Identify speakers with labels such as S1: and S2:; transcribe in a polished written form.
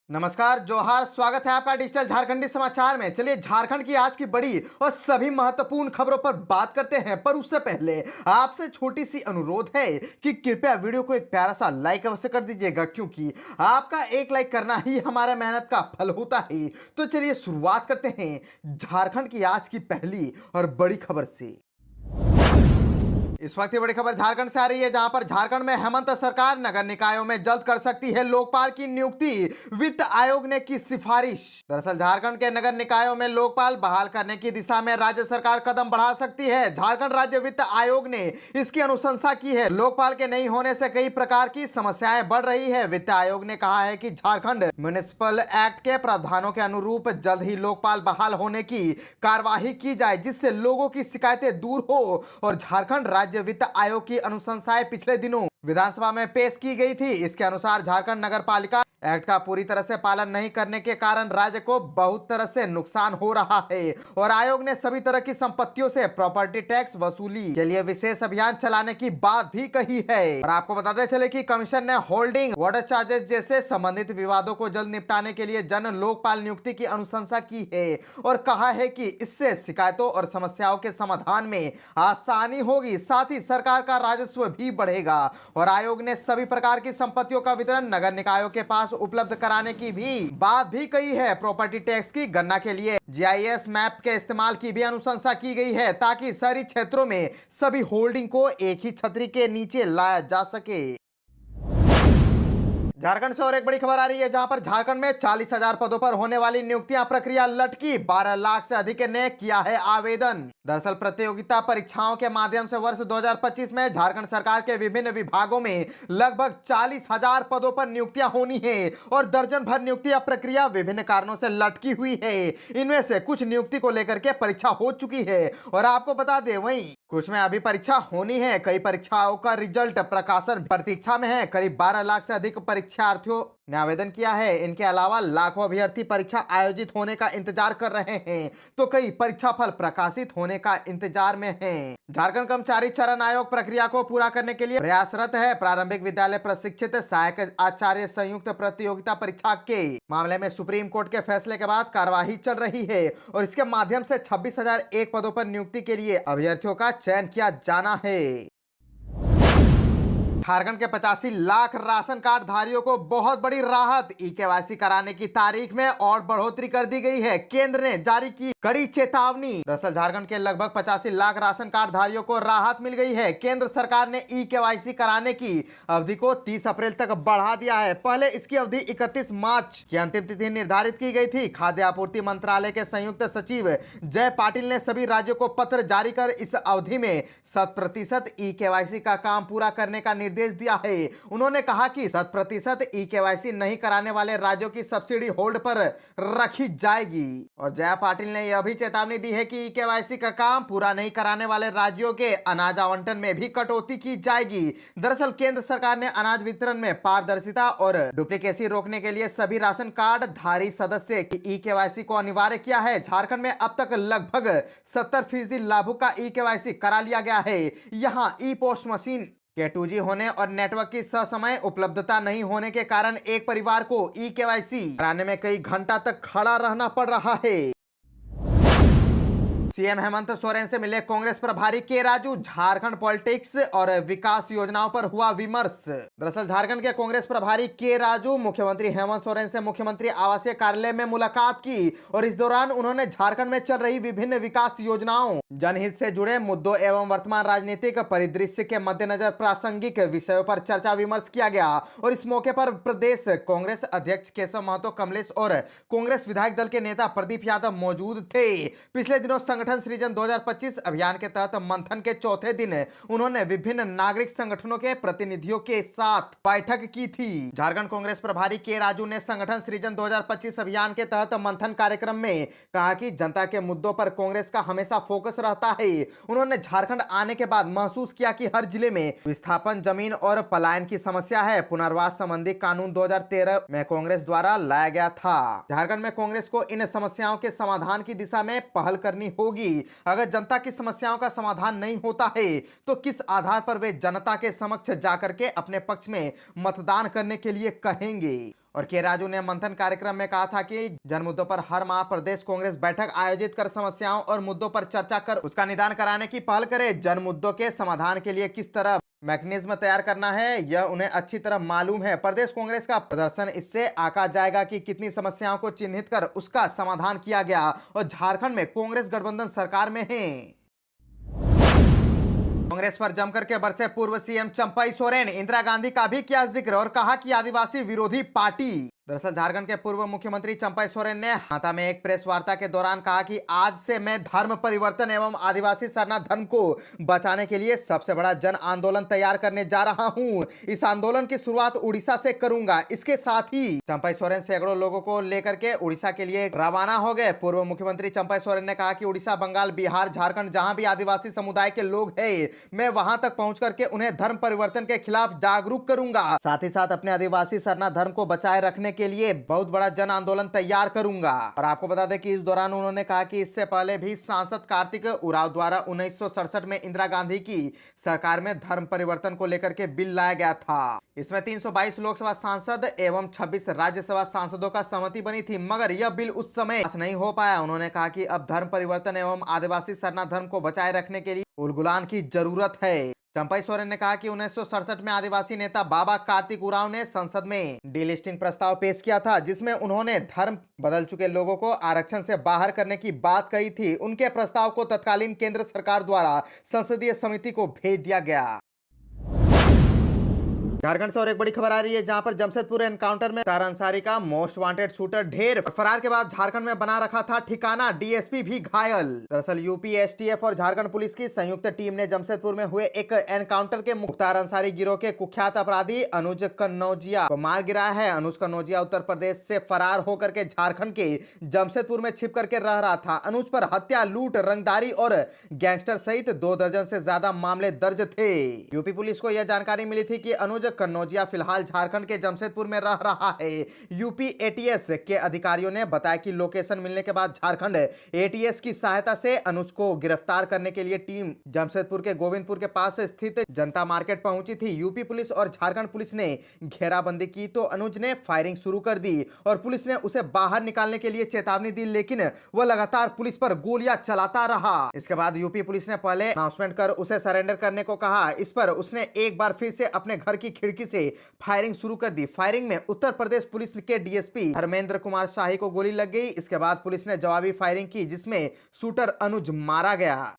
S1: नमस्कार, जोहार। स्वागत है आपका डिजिटल झारखंडी समाचार में। चलिए झारखंड की आज की बड़ी और सभी महत्वपूर्ण खबरों पर बात करते हैं, पर उससे पहले आपसे छोटी सी अनुरोध है कि कृपया वीडियो को एक प्यारा सा लाइक अवश्य कर दीजिएगा, क्योंकि आपका एक लाइक करना ही हमारा मेहनत का फल होता है। तो चलिए शुरुआत करते हैं झारखंड की आज की पहली और बड़ी खबर से। इस वक्त की बड़ी खबर झारखंड से आ रही है, जहां पर झारखंड में हेमंत सरकार नगर निकायों में जल्द कर सकती है लोकपाल की नियुक्ति, वित्त आयोग ने की सिफारिश। दरअसल झारखंड के नगर निकायों में लोकपाल बहाल करने की दिशा में राज्य सरकार कदम बढ़ा सकती है। झारखंड राज्य वित्त आयोग ने इसकी अनुशंसा की है। लोकपाल के नहीं होने से कई प्रकार की समस्याएं बढ़ रही है। वित्त आयोग ने कहा है कि झारखंड म्युनिसिपल एक्ट के प्रावधानों के अनुरूप जल्द ही लोकपाल बहाल होने की कार्यवाही की जाए, जिससे लोगों की शिकायतें दूर हो। और झारखंड राज्य वित्त आयोग की अनुशंसाएं पिछले दिनों विधानसभा में पेश की गई थी। इसके अनुसार झारखंड नगर पालिका एक्ट का पूरी तरह से पालन नहीं करने के कारण राज्य को बहुत तरह से नुकसान हो रहा है, और आयोग ने सभी तरह की संपत्तियों से प्रॉपर्टी टैक्स वसूली के लिए विशेष अभियान चलाने की बात भी कही है। और आपको बताते चले कि कमीशन ने होल्डिंग, वाटर चार्जेस जैसे संबंधित विवादों को जल्द निपटाने के लिए जन लोकपाल नियुक्ति की अनुशंसा की है, और कहा है कि इससे शिकायतों और समस्याओं के समाधान में आसानी होगी, साथ ही सरकार का राजस्व भी बढ़ेगा। और आयोग ने सभी प्रकार की संपत्तियों का वितरण नगर निकायों के पास उपलब्ध कराने की भी बात भी कही है। प्रॉपर्टी टैक्स की गणना के लिए जीआईएस मैप के इस्तेमाल की भी अनुशंसा की गई है, ताकि शहरी क्षेत्रों में सभी होल्डिंग को एक ही छतरी के नीचे लाया जा सके। झारखंड से और एक बड़ी खबर आ रही है, जहां पर झारखंड में 40,000 पदों पर होने वाली नियुक्तियां प्रक्रिया लटकी। 12 लाख से अधिक ने किया है आवेदन। दरअसल प्रतियोगिता परीक्षाओं के माध्यम से वर्ष 2025 में झारखंड सरकार के विभिन्न विभागों में लगभग 40,000 पदों पर नियुक्तियां होनी है, और दर्जन भर नियुक्तियां प्रक्रिया विभिन्न कारणों से लटकी हुई है। इनमें से कुछ नियुक्ति को लेकर के परीक्षा हो चुकी है, और आपको बता दें वहीं कुछ में अभी परीक्षा होनी है। कई परीक्षाओं का रिजल्ट प्रकाशन प्रतीक्षा में है। करीब 12 लाख से अधिक परीक्षार्थियों ने आवेदन किया है। इनके अलावा लाखों अभ्यर्थी परीक्षा आयोजित होने का इंतजार कर रहे हैं, तो कई परीक्षा फल प्रकाशित होने का इंतजार में हैं। झारखंड कर्मचारी चयन आयोग प्रक्रिया को पूरा करने के लिए प्रयासरत है। प्रारंभिक विद्यालय प्रशिक्षित सहायक आचार्य संयुक्त प्रतियोगिता परीक्षा के मामले में सुप्रीम कोर्ट के फैसले के बाद कार्यवाही चल रही है, और इसके माध्यम से 26,001 पदों पर नियुक्ति के लिए अभ्यर्थियों का चयन किया जाना है। झारखंड के 85 लाख राशन कार्ड धारियों को बहुत बड़ी राहत। ई-केवाईसी कराने की तारीख में और बढ़ोतरी कर दी गई है। केंद्र ने जारी की कड़ी चेतावनी। दरअसल झारखंड के लगभग 85 लाख राशन कार्ड धारियों को राहत मिल गई है। केंद्र सरकार ने ई-केवाईसी कराने की अवधि को 30 अप्रैल तक बढ़ा दिया है। पहले इसकी अवधि 31 मार्च की अंतिम तिथि निर्धारित की गई थी। खाद्य आपूर्ति मंत्रालय के संयुक्त सचिव जय पाटिल ने सभी राज्यों को पत्र जारी कर इस अवधि में 100% ई-केवाईसी का काम पूरा करने का निर्देश दिया है। उन्होंने कहा कि 100% ई-केवाईसी नहीं कराने वाले राज्यों की सब्सिडी होल्ड पर रखी जाएगी। और जया पाटिल ने यह भी चेतावनी दी है कि ई-केवाईसी का काम पूरा नहीं कराने वाले राज्यों के अनाज आवंटन में भी कटौती की जाएगी। दरअसल केंद्र सरकार ने अनाज वितरण में पारदर्शिता और डुप्लीकेसी रोकने के लिए सभी राशन कार्ड धारी सदस्य की ई-केवाईसी को अनिवार्य किया है। झारखंड में अब तक लगभग 70% लाभुक का ई-केवाईसी करा लिया गया है। यहाँ ई पोस्ट मशीन के 2G होने और नेटवर्क की ससमय उपलब्धता नहीं होने के कारण एक परिवार को ई-केवाईसी कराने में कई घंटा तक खड़ा रहना पड़ रहा है। सीएम हेमंत सोरेन से मिले कांग्रेस प्रभारी के राजू। झारखंड पॉलिटिक्स और विकास योजनाओं पर हुआ विमर्श। दरअसल झारखंड के कांग्रेस प्रभारी के राजू मुख्यमंत्री हेमंत सोरेन से मुख्यमंत्री आवासीय कार्यालय में मुलाकात की, और इस दौरान उन्होंने झारखंड में चल रही विभिन्न विकास योजनाओं, जनहित से जुड़े मुद्दों एवं वर्तमान राजनीतिक परिदृश्य के मद्देनजर प्रासंगिक विषयों पर चर्चा विमर्श किया गया। और इस मौके पर प्रदेश कांग्रेस अध्यक्ष केशव महतो कमलेश और कांग्रेस विधायक दल के नेता प्रदीप यादव मौजूद थे। पिछले दिनों संगठन सृजन 2025 अभियान के तहत मंथन के चौथे दिन उन्होंने विभिन्न नागरिक संगठनों के प्रतिनिधियों के साथ बैठक की थी। झारखंड कांग्रेस प्रभारी के राजू ने संगठन सृजन 2025 अभियान के तहत मंथन कार्यक्रम में कहा कि जनता के मुद्दों पर कांग्रेस का हमेशा फोकस रहता है। उन्होंने झारखंड आने के बाद महसूस किया कि हर जिले में विस्थापन, जमीन और पलायन की समस्या है। पुनर्वास संबंधी कानून 2013 में कांग्रेस द्वारा लाया गया था। झारखंड में कांग्रेस को इन समस्याओं के समाधान की दिशा में पहल करनी होगी। अगर जनता की समस्याओं का समाधान नहीं होता है, तो किस आधार पर वे जनता के समक्ष जाकर के अपने पक्ष में मतदान करने के लिए कहेंगे। और के राजू ने मंथन कार्यक्रम में कहा था कि जन मुद्दों पर हर माह प्रदेश कांग्रेस बैठक आयोजित कर समस्याओं और मुद्दों पर चर्चा कर उसका निदान कराने की पहल करे। जन मुद्दों के समाधान के लिए किस तरह मैकेनिज्म तैयार करना है यह उन्हें अच्छी तरह मालूम है। प्रदेश कांग्रेस का प्रदर्शन इससे आका जाएगा कि कितनी समस्याओं को चिन्हित कर उसका समाधान किया गया और झारखंड में कांग्रेस गठबंधन सरकार में है। कांग्रेस पर जमकर के बरसे पूर्व सीएम चंपई सोरेन। इंदिरा गांधी का भी किया जिक्र और कहा कि आदिवासी विरोधी पार्टी। दरअसल झारखंड के पूर्व मुख्यमंत्री चंपई सोरेन ने हाता में एक प्रेस वार्ता के दौरान कहा कि आज से मैं धर्म परिवर्तन एवं आदिवासी सरना धर्म को बचाने के लिए सबसे बड़ा जन आंदोलन तैयार करने जा रहा हूं। इस आंदोलन की शुरुआत उड़ीसा से करूंगा। इसके साथ ही चंपई सोरेन सैकड़ों लोगों को लेकर के उड़ीसा के लिए रवाना हो गए। पूर्व मुख्यमंत्री चंपई सोरेन ने कहा कि उड़ीसा, बंगाल, बिहार, झारखंड जहां भी आदिवासी समुदाय के लोग हैं, मैं वहां तक पहुंच करके उन्हें धर्म परिवर्तन के खिलाफ जागरूक करूंगा। साथ ही साथ अपने आदिवासी सरना धर्म को बचाए रखने के लिए बहुत बड़ा जन आंदोलन तैयार करूंगा। और आपको बता दें कि इस दौरान उन्होंने कहा कि इससे पहले भी सांसद कार्तिक उरांव द्वारा 1967 में इंदिरा गांधी की सरकार में धर्म परिवर्तन को लेकर के बिल लाया गया था। इसमें 322 लोकसभा सांसद एवं 26 राज्यसभा सांसदों का सहमति बनी थी, मगर यह बिल उस समय पास नहीं हो पाया। उन्होंने कहा कि अब धर्म परिवर्तन एवं आदिवासी सरना धर्म को बचाए रखने के लिए उलगुलान की जरूरत है। चंपई सोरेन ने कहा कि 1967 में आदिवासी नेता बाबा कार्तिक उरांव ने संसद में डीलिस्टिंग प्रस्ताव पेश किया था, जिसमें उन्होंने धर्म बदल चुके लोगों को आरक्षण से बाहर करने की बात कही थी। उनके प्रस्ताव को तत्कालीन केंद्र सरकार द्वारा संसदीय समिति को भेज दिया गया। झारखंड से और एक बड़ी खबर आ रही है, जहां पर जमशेदपुर एनकाउंटर में तारा अंसारी का मोस्ट वांटेड शूटर ढेर फरार के बाद झारखंड में बना रखा था ठिकाना। डीएसपी भी घायल। दरअसल यूपी एसटीएफ और झारखंड पुलिस की संयुक्त टीम ने जमशेदपुर में हुए एक एनकाउंटर के मुख्तार अंसारी गिरोह के कुख्यात अपराधी अनुज कन्नौजिया को मार गिराया है। अनुज कन्नौजिया उत्तर प्रदेश से फरार होकर के झारखंड के जमशेदपुर में छिप करके रह रहा था। अनुज पर हत्या, लूट, रंगदारी और गैंगस्टर सहित 2 दर्जन से ज्यादा मामले दर्ज थे। यूपी पुलिस को यह जानकारी मिली थी कि अनुज कन्नौजिया फिलहाल झारखंड के जमशेदपुर में रह रहा है। यूपी एटीएस के अधिकारियों ने बताया कि लोकेशन मिलने के बाद झारखंड एटीएस की सहायता से अनुज को गिरफ्तार करने के लिए टीम जमशेदपुर के गोविंदपुर के पास स्थित जनता मार्केट पहुंची थी। यूपी पुलिस और झारखंड पुलिस ने घेराबंदी की तो अनुज ने फायरिंग शुरू कर दी और पुलिस ने उसे बाहर निकालने के लिए चेतावनी दी, लेकिन वह लगातार पुलिस पर गोलियां चलाता रहा। इसके बाद यूपी पुलिस ने पहले अनाउंसमेंट कर उसे सरेंडर करने को कहा। इस पर उसने एक बार फिर से अपने घर की खिड़की से फायरिंग शुरू कर दी। फायरिंग में उत्तर प्रदेश पुलिस के डीएसपी धर्मेंद्र कुमार शाही को गोली लग गई। इसके बाद पुलिस ने जवाबी फायरिंग की, जिसमें शूटर अनुज मारा गया।